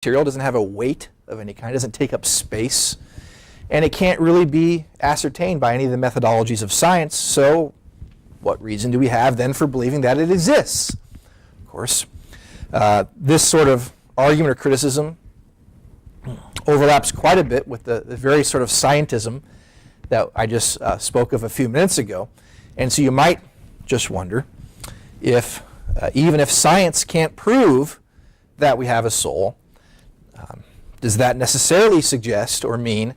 material, doesn't have a weight of any kind, doesn't take up space, and it can't really be ascertained by any of the methodologies of science. So what reason do we have then for believing that it exists? Of course, this sort of argument or criticism overlaps quite a bit with the very sort of scientism that I just spoke of a few minutes ago. And so you might just wonder if, even if science can't prove that we have a soul, does that necessarily suggest or mean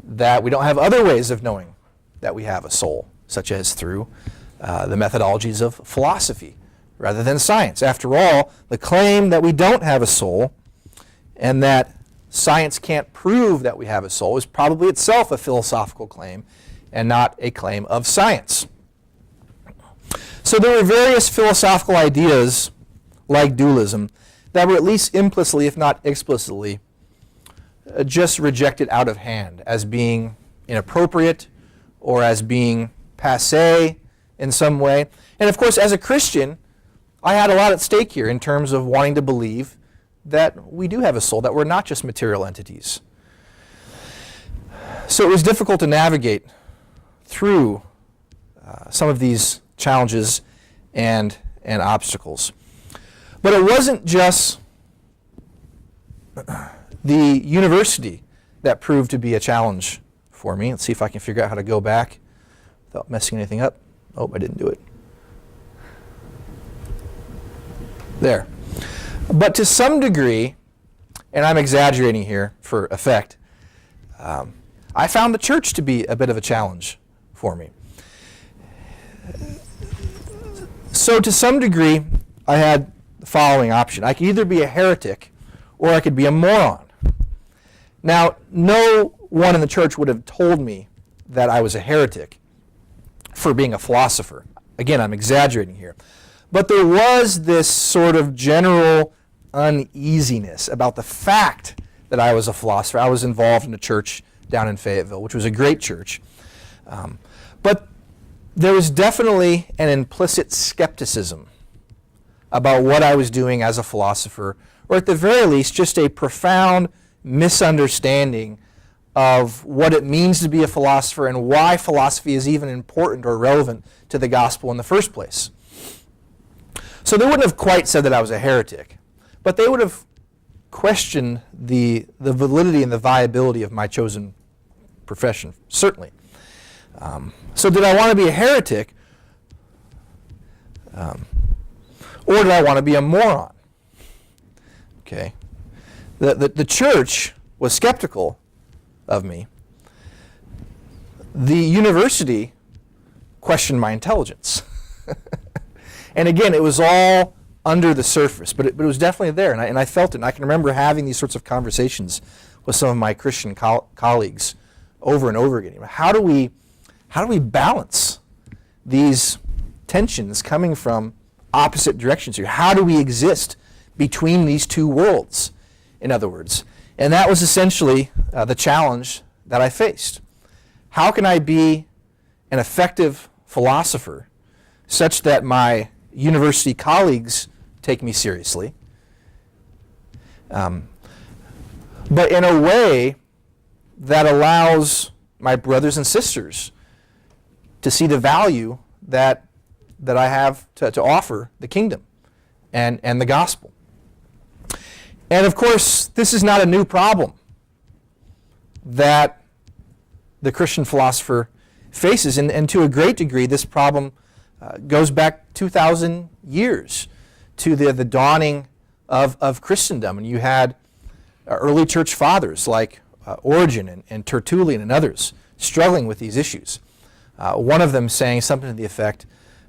that we don't have other ways of knowing that we have a soul, such as through the methodologies of philosophy rather than science? After all, the claim that we don't have a soul and that science can't prove that we have a soul is probably itself a philosophical claim and not a claim of science. So there were various philosophical ideas like dualism that were at least implicitly, if not explicitly, just rejected out of hand as being inappropriate or as being passé in some way. And of course, as a Christian, I had a lot at stake here in terms of wanting to believe that we do have a soul, that we're not just material entities. So it was difficult to navigate through some of these challenges and obstacles. But it wasn't just the university that proved to be a challenge for me. Let's see if I can figure out how to go back without messing anything up. Oh, I didn't do it. There. But to some degree, and I'm exaggerating here for effect, I found the church to be a bit of a challenge for me. So to some degree, I had the following option. I could either be a heretic or I could be a moron. Now, no one in the church would have told me that I was a heretic for being a philosopher. Again, I'm exaggerating here. But there was this sort of general uneasiness about the fact that I was a philosopher. I was involved in a church down in Fayetteville, which was a great church. But there was definitely an implicit skepticism about what I was doing as a philosopher, or at the very least, just a profound misunderstanding of what it means to be a philosopher and why philosophy is even important or relevant to the gospel in the first place. So they wouldn't have quite said that I was a heretic, but they would have questioned the validity and the viability of my chosen profession, certainly. So did I want to be a heretic, or did I want to be a moron? Okay. The church was skeptical of me. The university questioned my intelligence. And again, it was all under the surface, but it was definitely there, and I felt it. And I can remember having these sorts of conversations with some of my Christian colleagues over and over again. How do we balance these tensions coming from opposite directions here? How do we exist between these two worlds, in other words? And that was essentially the challenge that I faced. How can I be an effective philosopher such that my university colleagues take me seriously, but in a way that allows my brothers and sisters to see the value that I have to offer the kingdom and the gospel? And of course, this is not a new problem that the Christian philosopher faces, and to a great degree, this problem goes back 2,000 years to the dawning of Christendom. And you had early church fathers like Origen and Tertullian and others struggling with these issues. One of them saying something to the effect,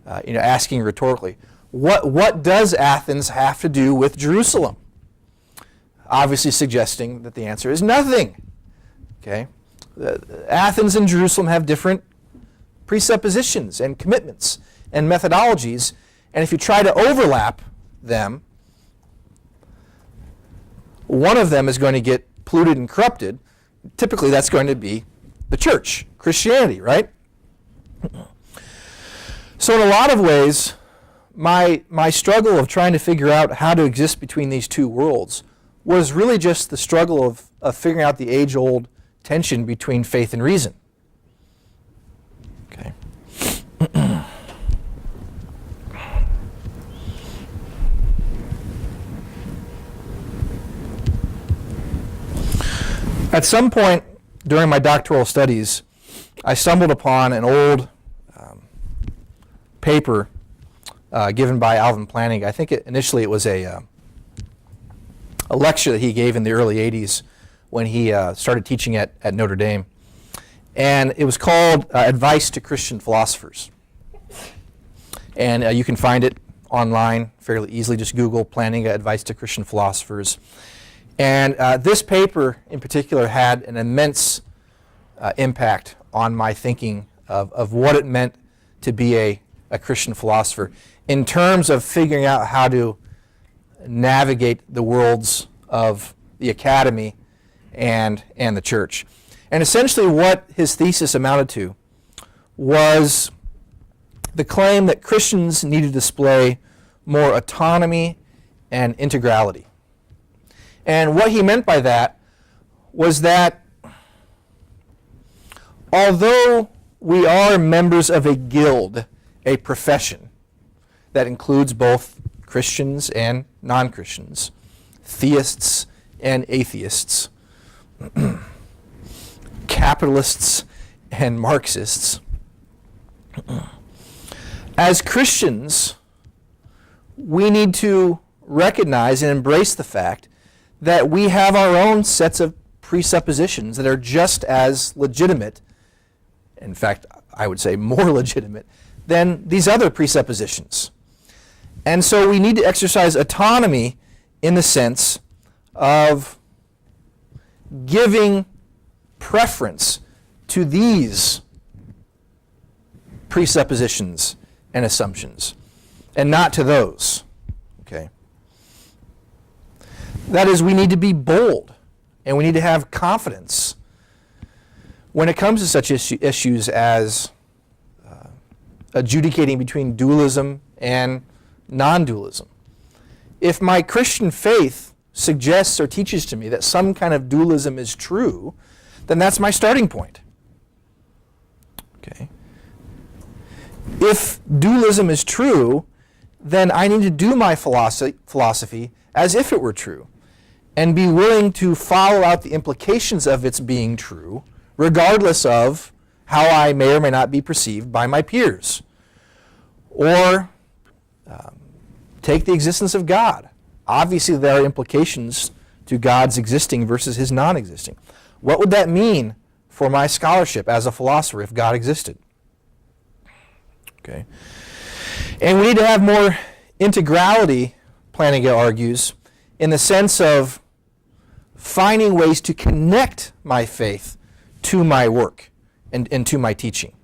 asking rhetorically, what does Athens have to do with Jerusalem? Obviously suggesting that the answer is nothing. Okay? Athens and Jerusalem have different presuppositions and commitments and methodologies, and if you try to overlap them, one of them is going to get polluted and corrupted. Typically that's going to be the church, Christianity, right? So in a lot of ways, my struggle of trying to figure out how to exist between these two worlds was really just the struggle of figuring out the age-old tension between faith and reason. Okay. At some point during my doctoral studies, I stumbled upon an old paper given by Alvin Plantinga. I think initially it was a lecture that he gave in the early 80s when he started teaching at Notre Dame. And it was called Advice to Christian Philosophers. And you can find it online fairly easily. Just Google Plantinga Advice to Christian Philosophers. And this paper in particular had an immense impact on my thinking of what it meant to be a Christian philosopher in terms of figuring out how to navigate the worlds of the academy and the church. And essentially what his thesis amounted to was the claim that Christians need to display more autonomy and integrality. And what he meant by that was that although we are members of a guild, a profession that includes both Christians and non-Christians, theists and atheists, capitalists and Marxists, as Christians, we need to recognize and embrace the fact that we have our own sets of presuppositions that are just as legitimate, in fact, I would say more legitimate, than these other presuppositions. And so we need to exercise autonomy in the sense of giving preference to these presuppositions and assumptions, and not to those. Okay? That is, we need to be bold, and we need to have confidence when it comes to such issues as adjudicating between dualism and non-dualism. If my Christian faith suggests or teaches to me that some kind of dualism is true, then that's my starting point. Okay? If dualism is true, then I need to do my philosophy as if it were true, and be willing to follow out the implications of its being true, regardless of how I may or may not be perceived by my peers. Or take the existence of God. Obviously, there are implications to God's existing versus his non-existing. What would that mean for my scholarship as a philosopher if God existed? Okay. And we need to have more integrality, Plantinga argues, in the sense of finding ways to connect my faith to my work and to my teaching.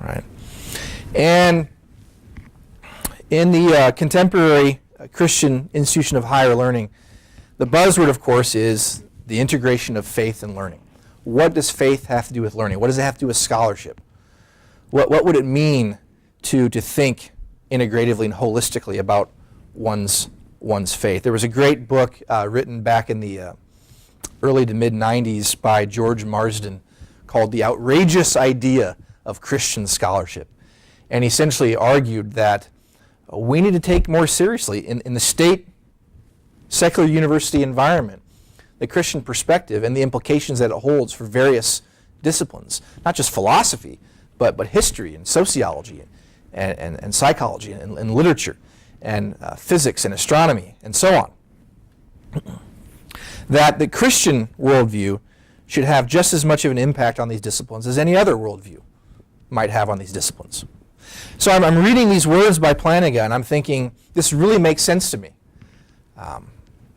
All right. And in the contemporary Christian institution of higher learning, the buzzword, of course, is the integration of faith and learning. What does faith have to do with learning? What does it have to do with scholarship? What would it mean to think integratively and holistically about one's faith? There was a great book written back in the early to mid-90s by George Marsden called The Outrageous Idea of Christian Scholarship. And he essentially argued that we need to take more seriously in the state secular university environment the Christian perspective and the implications that it holds for various disciplines, not just philosophy, but history and sociology and psychology and literature and physics and astronomy and so on. That the Christian worldview should have just as much of an impact on these disciplines as any other worldview might have on these disciplines. So I'm reading these words by Plantinga, and I'm thinking, this really makes sense to me.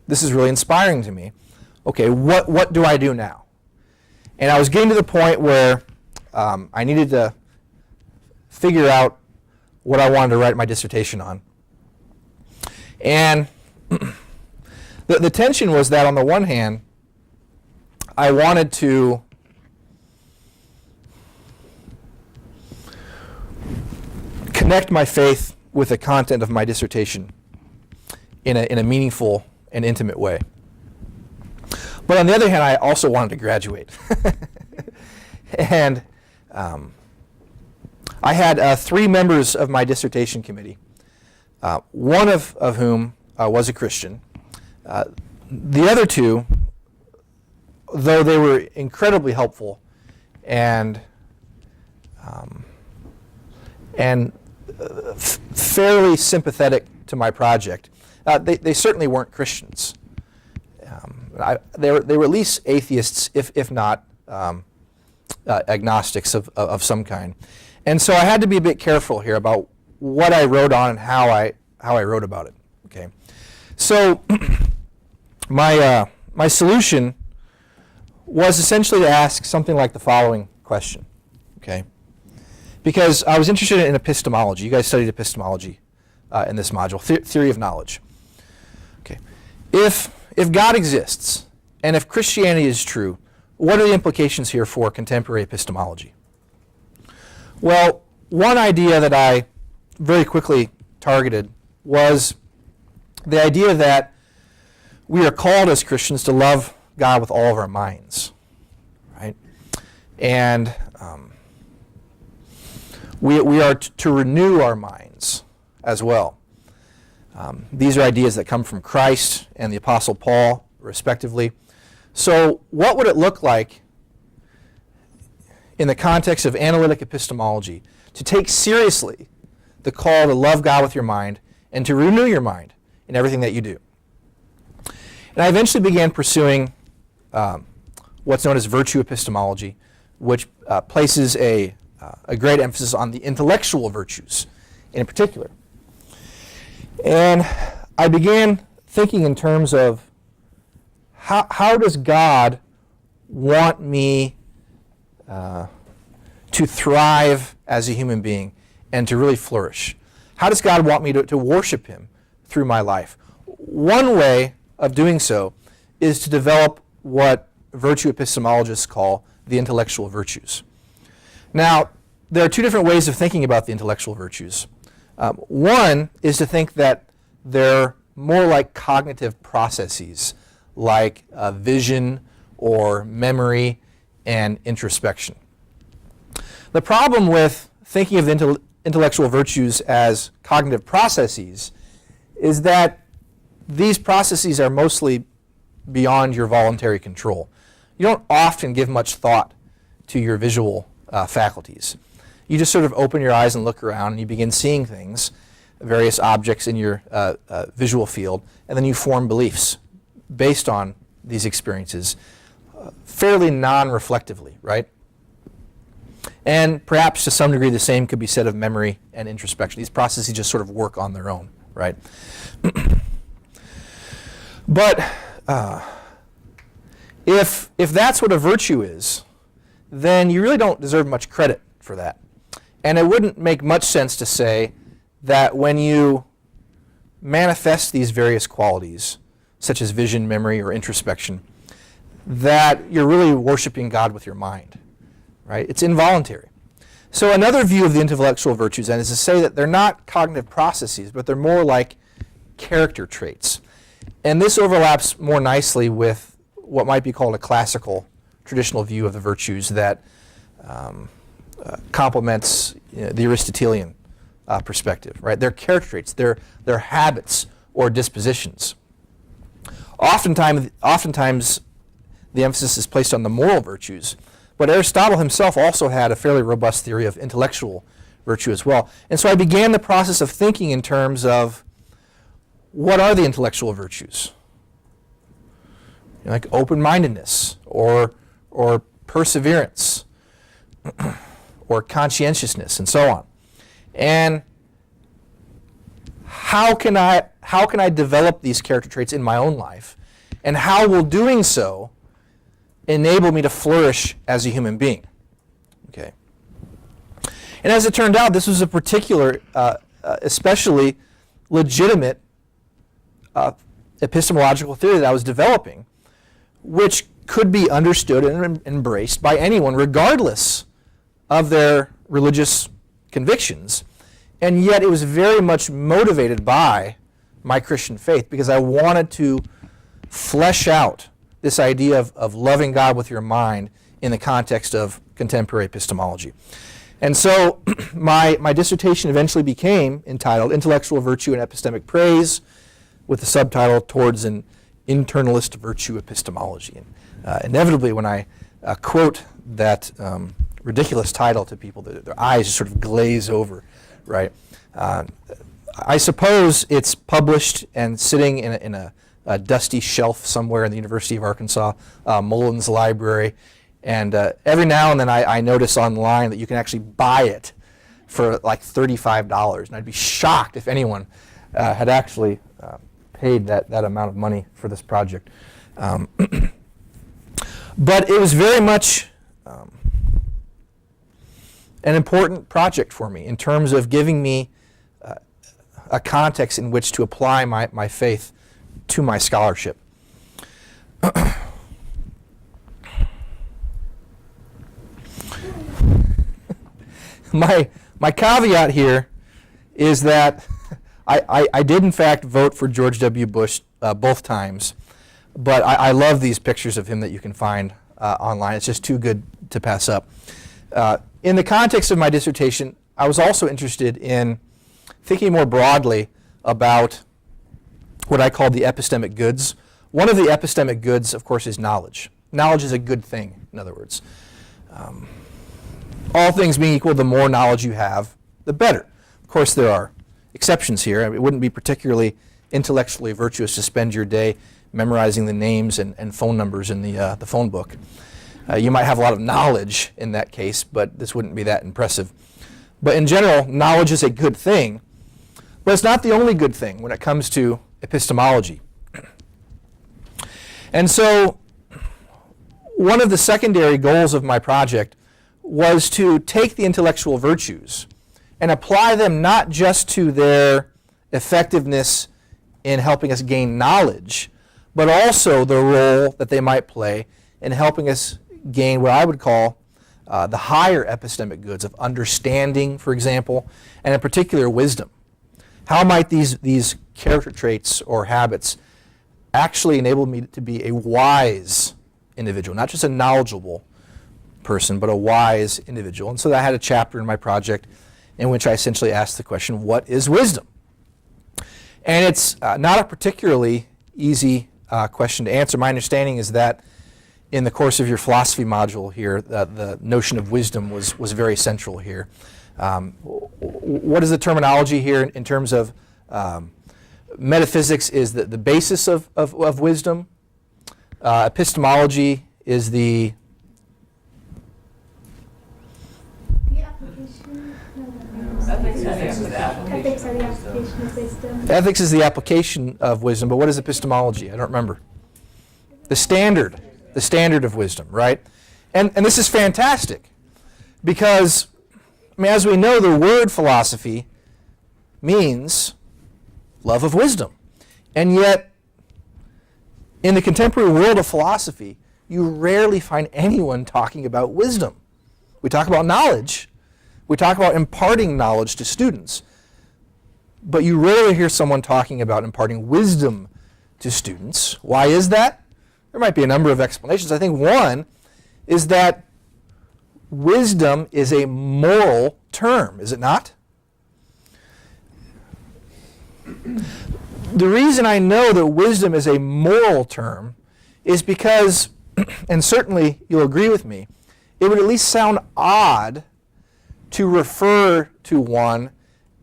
This is really inspiring to me. Okay, what do I do now? And I was getting to the point where I needed to figure out what I wanted to write my dissertation on. And the tension was that, on the one hand, I wanted to connect my faith with the content of my dissertation in a meaningful and intimate way. But on the other hand, I also wanted to graduate. And I had 3 members of my dissertation committee, one of whom was a Christian. The other 2, though they were incredibly helpful and fairly sympathetic to my project, they certainly weren't Christians. They were at least atheists, if not agnostics of some kind. And so I had to be a bit careful here about what I wrote on and how I wrote about it. Okay, so my solution was essentially to ask something like the following question. Okay, because I was interested in epistemology. You guys studied epistemology in this module, theory of knowledge. Okay, if God exists and if Christianity is true, what are the implications here for contemporary epistemology? Well, one idea that I very quickly targeted was the idea that we are called as Christians to love God with all of our minds, right? And we are to renew our minds as well. These are ideas that come from Christ and the Apostle Paul, respectively. So what would it look like in the context of analytic epistemology to take seriously the call to love God with your mind and to renew your mind in everything that you do? And I eventually began pursuing what's known as virtue epistemology, which places a great emphasis on the intellectual virtues in particular. And I began thinking in terms of how does God want me to thrive as a human being and to really flourish? How does God want me to worship Him through my life? One way of doing so is to develop what virtue epistemologists call the intellectual virtues. Now, there are 2 different ways of thinking about the intellectual virtues. One is to think that they're more like cognitive processes, like vision or memory and introspection. The problem with thinking of the intellectual virtues as cognitive processes is that these processes are mostly beyond your voluntary control. You don't often give much thought to your visual faculties. You just sort of open your eyes and look around and you begin seeing things, various objects in your visual field, and then you form beliefs based on these experiences fairly non-reflectively, right? And perhaps to some degree the same could be said of memory and introspection. These processes just sort of work on their own, right? But if that's what a virtue is, then you really don't deserve much credit for that. And it wouldn't make much sense to say that when you manifest these various qualities, such as vision, memory, or introspection, that you're really worshiping God with your mind, right? It's involuntary. So another view of the intellectual virtues then is to say that they're not cognitive processes, but they're more like character traits. And this overlaps more nicely with what might be called a classical, traditional view of the virtues that complements the Aristotelian perspective, right? They're character traits, they're habits or dispositions. Oftentimes, the emphasis is placed on the moral virtues, but Aristotle himself also had a fairly robust theory of intellectual virtue as well. And so I began the process of thinking in terms of what are the intellectual virtues? Like open-mindedness or perseverance or conscientiousness and so on. And how can I develop these character traits in my own life? And how will doing so enable me to flourish as a human being? Okay. And as it turned out, this was a particular, especially legitimate epistemological theory that I was developing, which could be understood and embraced by anyone, regardless of their religious convictions. And yet it was very much motivated by my Christian faith, because I wanted to flesh out this idea of loving God with your mind in the context of contemporary epistemology. And so my dissertation eventually became entitled Intellectual Virtue and Epistemic Praise, with the subtitle Towards an Internalist Virtue Epistemology. And inevitably, when I quote that ridiculous title to people, their eyes just sort of glaze over, right? I suppose it's published and sitting in a dusty shelf somewhere in the University of Arkansas, Mullins Library. And every now and then I notice online that you can actually buy it for like $35. And I'd be shocked if anyone had actually paid that amount of money for this project. But it was very much an important project for me in terms of giving me a context in which to apply my faith to my scholarship. My caveat here is that I did in fact vote for George W. Bush both times, but I love these pictures of him that you can find online. It's just too good to pass up. In the context of my dissertation, I was also interested in thinking more broadly about what I call the epistemic goods. One of the epistemic goods, of course, is knowledge. Knowledge is a good thing, in other words. All things being equal, the more knowledge you have, the better. Of course, there are exceptions here. I mean, it wouldn't be particularly intellectually virtuous to spend your day memorizing the names and phone numbers in the phone book. You might have a lot of knowledge in that case, but this wouldn't be that impressive. But in general, knowledge is a good thing, but it's not the only good thing when it comes to epistemology. And so one of the secondary goals of my project was to take the intellectual virtues and apply them not just to their effectiveness in helping us gain knowledge, but also the role that they might play in helping us gain what I would call the higher epistemic goods of understanding, for example, and in particular wisdom. How might these character traits or habits actually enable me to be a wise individual, not just a knowledgeable person, but a wise individual? And so I had a chapter in my project in which I essentially asked the question, what is wisdom? And it's not a particularly easy question to answer. My understanding is that in the course of your philosophy module here, the notion of wisdom was very central here. What is the terminology here in terms of metaphysics is the basis of wisdom. Epistemology is the Ethics are the application of wisdom. Ethics is the application of wisdom, but what is epistemology? I don't remember. The standard of wisdom, right? And this is fantastic because, I mean, as we know, the word philosophy means love of wisdom. And yet, in the contemporary world of philosophy, you rarely find anyone talking about wisdom. We talk about knowledge. We talk about imparting knowledge to students. But you rarely hear someone talking about imparting wisdom to students. Why is that? There might be a number of explanations. I think one is that wisdom is a moral term, is it not? The reason I know that wisdom is a moral term is because, and certainly you'll agree with me, it would at least sound odd to refer to one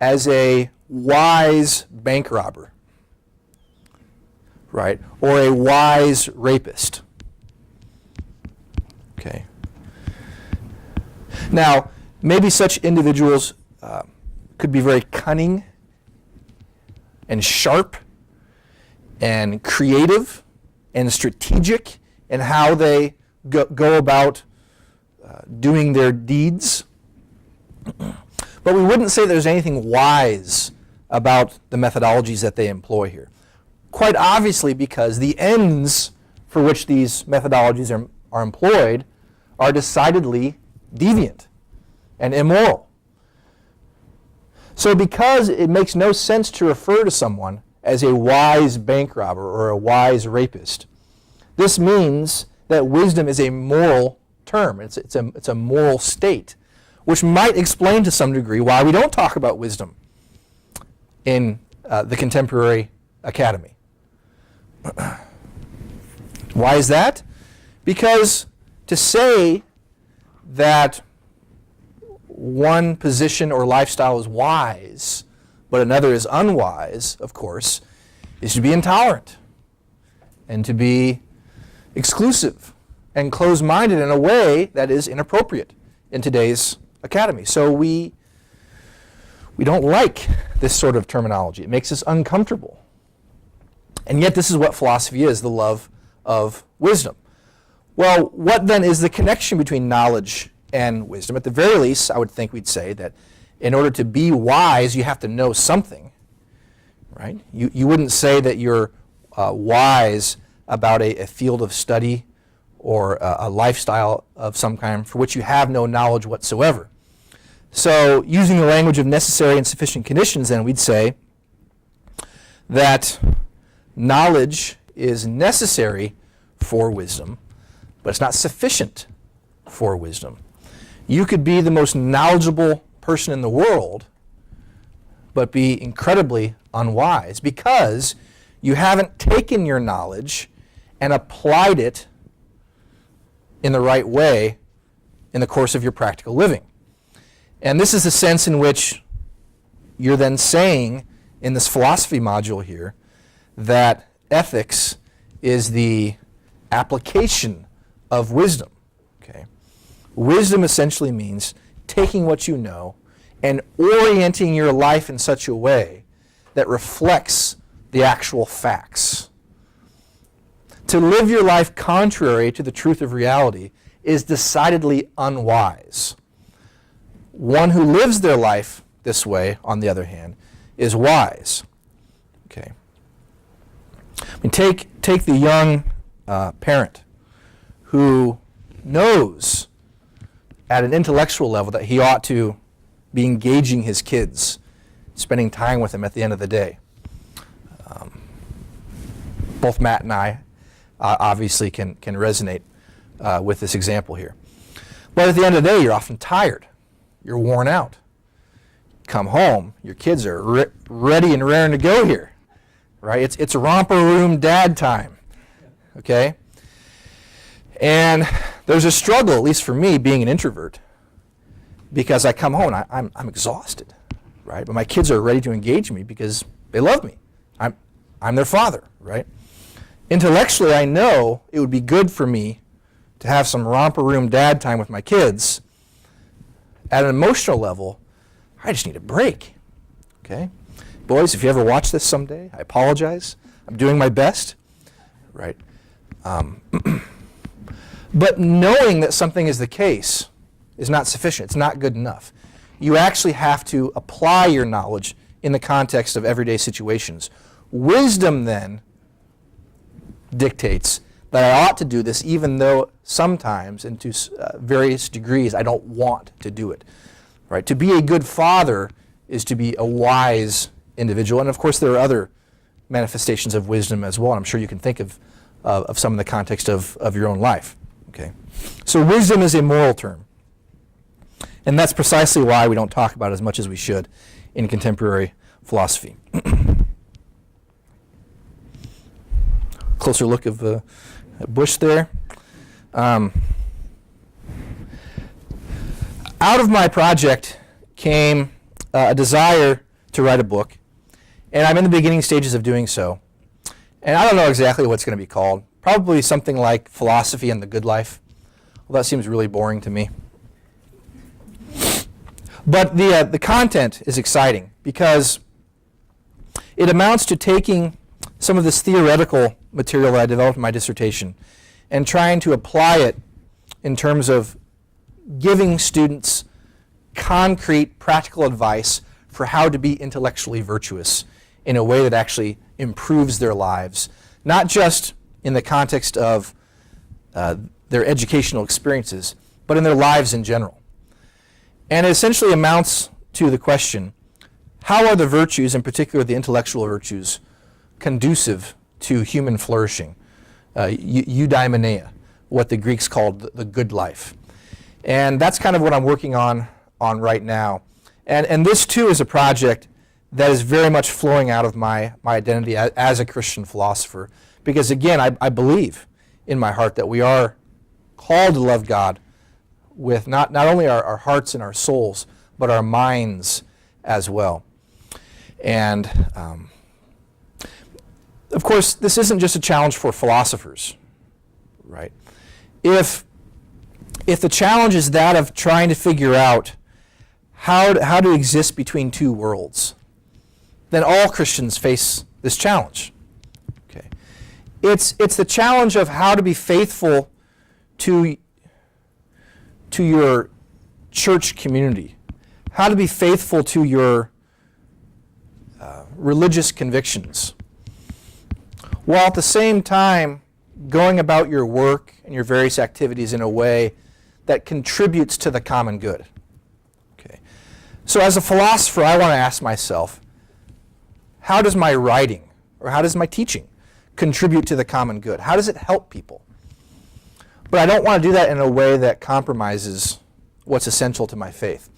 as a wise bank robber, right? Or a wise rapist. Okay. Now, maybe such individuals could be very cunning and sharp and creative and strategic in how they go about doing their deeds. But we wouldn't say there's anything wise about the methodologies that they employ here. Quite obviously because the ends for which these methodologies are employed are decidedly deviant and immoral. So because it makes no sense to refer to someone as a wise bank robber or a wise rapist. This means that wisdom is a moral term. It's a moral state, which might explain to some degree why we don't talk about wisdom in the contemporary academy. Why is that? Because to say that one position or lifestyle is wise, but another is unwise, of course, is to be intolerant and to be exclusive and closed-minded in a way that is inappropriate in today's academy. So we don't like this sort of terminology. It makes us uncomfortable. And yet this is what philosophy is, the love of wisdom. Well, what then is the connection between knowledge and wisdom? At the very least, I would think we'd say that in order to be wise, you have to know something, right? You wouldn't say that you're wise about a field of study or a lifestyle of some kind for which you have no knowledge whatsoever. So using the language of necessary and sufficient conditions, then we'd say that knowledge is necessary for wisdom, but it's not sufficient for wisdom. You could be the most knowledgeable person in the world, but be incredibly unwise because you haven't taken your knowledge and applied it in the right way in the course of your practical living. And this is the sense in which you're then saying in this philosophy module here that ethics is the application of wisdom. Okay? Wisdom essentially means taking what you know and orienting your life in such a way that reflects the actual facts. To live your life contrary to the truth of reality is decidedly unwise. One who lives their life this way, on the other hand, is wise. Okay. I mean, take the young parent who knows at an intellectual level that he ought to be engaging his kids, spending time with them at the end of the day. Both Matt and I obviously can resonate with this example here. But at the end of the day, you're often tired. You're worn out. Come home, your kids are ready and raring to go here, right? It's romper room dad time, okay? And there's a struggle, at least for me, being an introvert, because I come home and I'm exhausted, right? But my kids are ready to engage me because they love me. I'm their father, right? Intellectually, I know it would be good for me to have some romper room dad time with my kids. At an emotional level, I just need a break, okay? Boys, if you ever watch this someday, I apologize. I'm doing my best, right? But knowing that something is the case is not sufficient. It's not good enough. You actually have to apply your knowledge in the context of everyday situations. Wisdom, then, dictates that I ought to do this even though sometimes and to various degrees I don't want to do it. Right? To be a good father is to be a wise individual. And of course there are other manifestations of wisdom as well. I'm sure you can think of some in the context of your own life. Okay? So wisdom is a moral term. And that's precisely why we don't talk about it as much as we should in contemporary philosophy. Closer look of Bush there. Out of my project came a desire to write a book, and I'm in the beginning stages of doing so. And I don't know exactly what it's going to be called. Probably something like Philosophy and the Good Life. Well, that seems really boring to me. But the content is exciting because it amounts to taking some of this theoretical material that I developed in my dissertation and trying to apply it in terms of giving students concrete, practical advice for how to be intellectually virtuous in a way that actually improves their lives, not just in the context of their educational experiences, but in their lives in general. And it essentially amounts to the question, how are the virtues, in particular the intellectual virtues, conducive to human flourishing, eudaimonia, what the Greeks called the good life. And that's kind of what I'm working on right now. And this too is a project that is very much flowing out of my identity as a Christian philosopher. Because again, I believe in my heart that we are called to love God with not only our hearts and our souls, but our minds as well. And of course, this isn't just a challenge for philosophers, right? If the challenge is that of trying to figure out how to exist between two worlds, then all Christians face this challenge. Okay, it's the challenge of how to be faithful to your church community, how to be faithful to your religious convictions, while at the same time going about your work and your various activities in a way that contributes to the common good. Okay. So as a philosopher, I want to ask myself, how does my writing or how does my teaching contribute to the common good? How does it help people? But I don't want to do that in a way that compromises what's essential to my faith.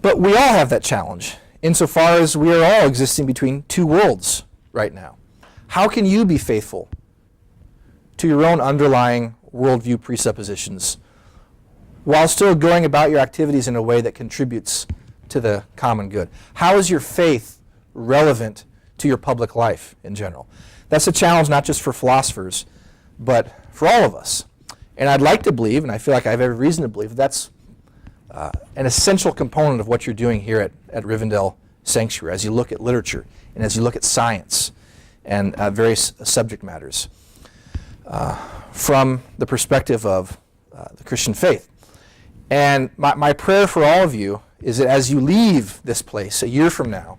But we all have that challenge insofar as we are all existing between two worlds right now. How can you be faithful to your own underlying worldview presuppositions while still going about your activities in a way that contributes to the common good? How is your faith relevant to your public life in general? That's a challenge not just for philosophers, but for all of us. And I'd like to believe, and I feel like I have every reason to believe, that's an essential component of what you're doing here at Rivendell Sanctuary as you look at literature and as you look at science and various subject matters from the perspective of the Christian faith. And my prayer for all of you is that as you leave this place a year from now,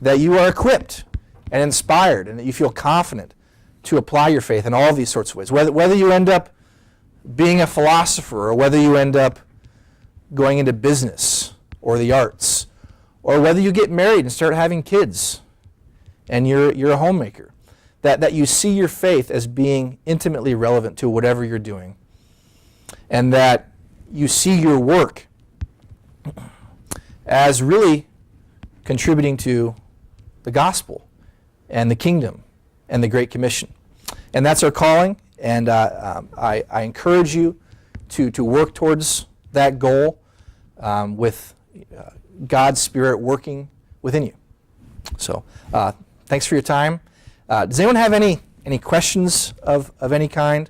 that you are equipped and inspired and that you feel confident to apply your faith in all these sorts of ways. Whether you end up being a philosopher or whether you end up going into business or the arts, or whether you get married and start having kids and you're a homemaker, that you see your faith as being intimately relevant to whatever you're doing, and that you see your work as really contributing to the gospel and the kingdom and the Great Commission. And that's our calling, and I encourage you to work towards that goal with God's Spirit working within you. So thanks for your time. Does anyone have any questions of any kind?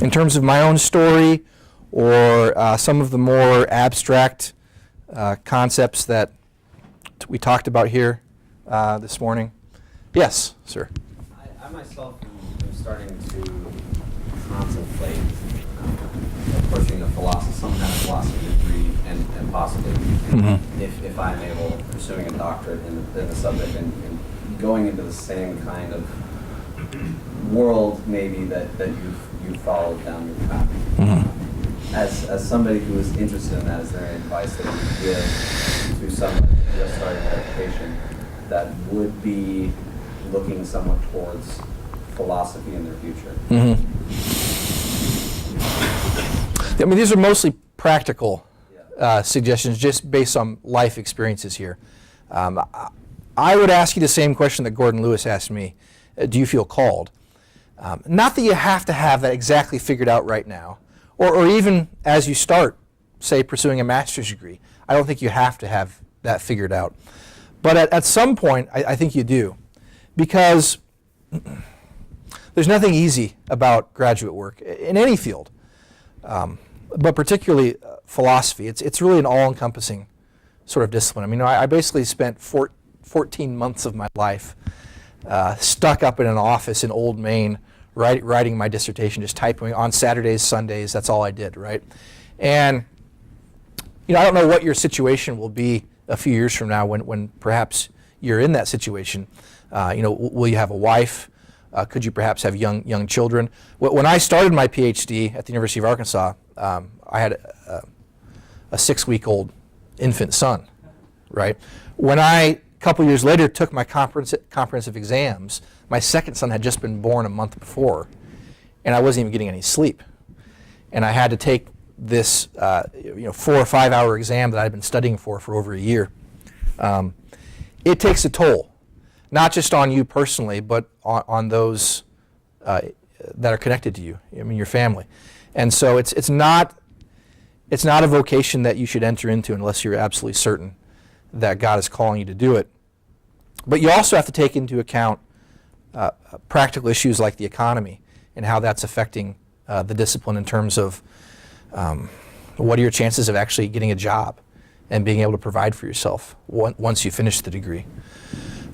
In terms of my own story or some of the more abstract concepts that we talked about here this morning? Yes, sir. I myself am starting to contemplate pushing some kind of philosophy degree and possibly, if I'm able, pursuing a doctorate in the subject and going into the same kind of world maybe that you've followed down your path. As somebody who is interested in that, is there any advice that you give to someone just starting their education that would be looking somewhat towards philosophy in their future? I mean, these are mostly practical suggestions just based on life experiences here. I would ask you the same question that Gordon Lewis asked me. Do you feel called? Not that you have to have that exactly figured out right now, or even as you start, say, pursuing a master's degree. I don't think you have to have that figured out. But at some point, I think you do. Because there's nothing easy about graduate work in any field, but particularly philosophy. It's really an all-encompassing sort of discipline. I mean, I basically spent 14 months of my life stuck up in an office in Old Main, writing my dissertation, just typing on Saturdays, Sundays. That's all I did, right? And I don't know what your situation will be a few years from now when perhaps you're in that situation. Will you have a wife? Could you perhaps have young children? When I started my PhD at the University of Arkansas, I had a 6-week-old infant son, right? When I, a couple years later, took my comprehensive exams, my second son had just been born a month before, and I wasn't even getting any sleep. And I had to take this 4 or 5 hour exam that I'd been studying for over a year. It takes a toll, not just on you personally, but on those that are connected to you, I mean your family. And so it's not a vocation that you should enter into unless you're absolutely certain that God is calling you to do it. But you also have to take into account practical issues like the economy and how that's affecting the discipline in terms of what are your chances of actually getting a job and being able to provide for yourself once you finish the degree.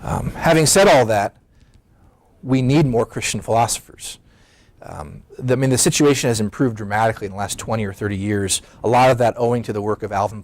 Having said all that, we need more Christian philosophers. The situation has improved dramatically in the last 20 or 30 years, a lot of that owing to the work of Alvin